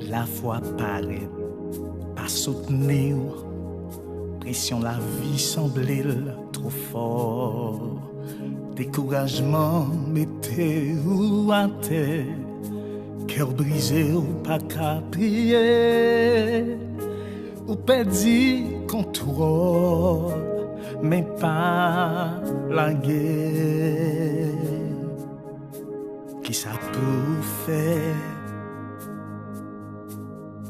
La foi paraît pas soutenir, pression la vie semblait trop fort. Découragement mettez ou à terre, cœur brisé ou pas qu'à prier, ou perdu contrôle, mais pas la guerre. Qui ça peut faire?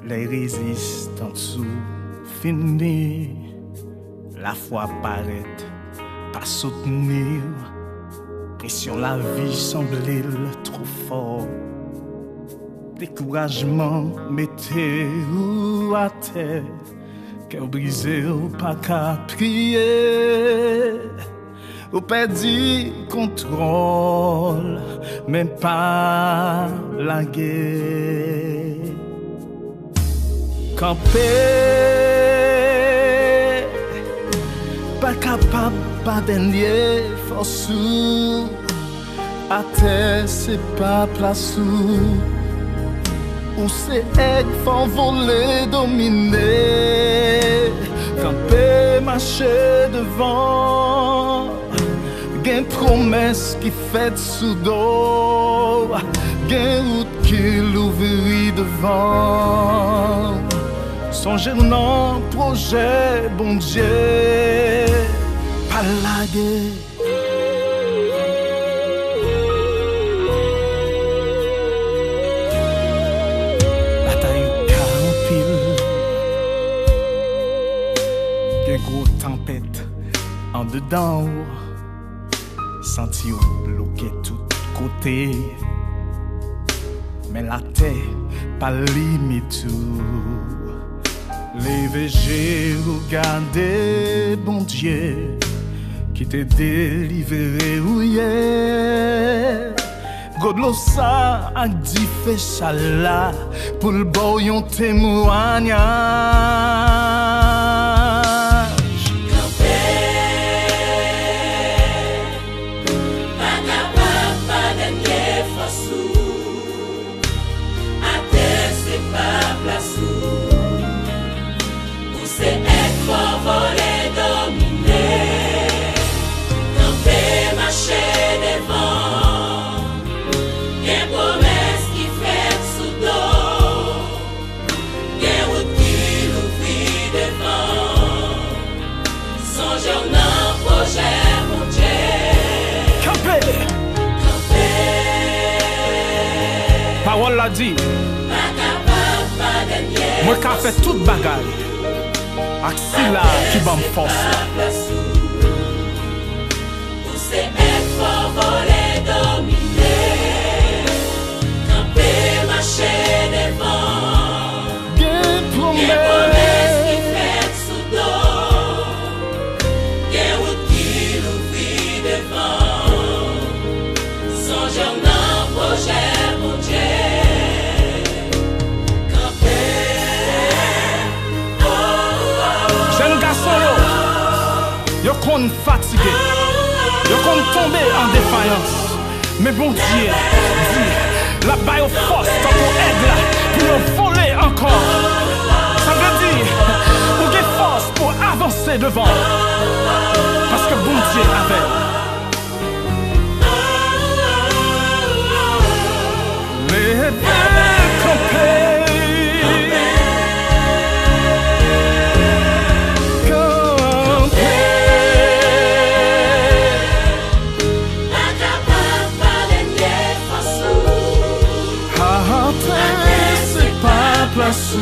Les résistants sous fini, la foi paraît pas soutenir, pression la vie semblait trop fort. Découragement mettez ou à terre, cœur brisé ou pas qu'à prier, ou perdu contrôle, même pas la guerre. Camper, pas capable, pas dernier force à terre, c'est pas place où c'est aigle, faut voler, dominer. Camper, marcher devant, gain promesse qui fait sous dos, gain route qui l'ouvrit devant. Songez non projet, bon Dieu, pas la guerre. Bataille campile, qu'un gros tempête en dedans, senti bloqué tout côté, mais la terre pas limite tout. Les végés regardez, bon Dieu, qui t'est délivré, oui, God lo sa a dit fait ça là, pour le beau yon témoignage. Parole l'a dit, moi qui a fait toute bagaille, avec si là qui va me forcer. Où c'est être fort, voler, dominer, camper, marcher devant, Gain promesse qui fait sous dos, gain route qui l'ouvrit devant, songeons dans projet, mon Dieu. Yo kon fatigué, yo kon tombé en défaillance. Mais bon Dieu, dit, la baille aux forces, tant qu'on aide là, pour nous voler encore. Ça veut dire, vous avez force pour avancer devant. Parce que bon Dieu avait. Les belles campées. C'est pas place où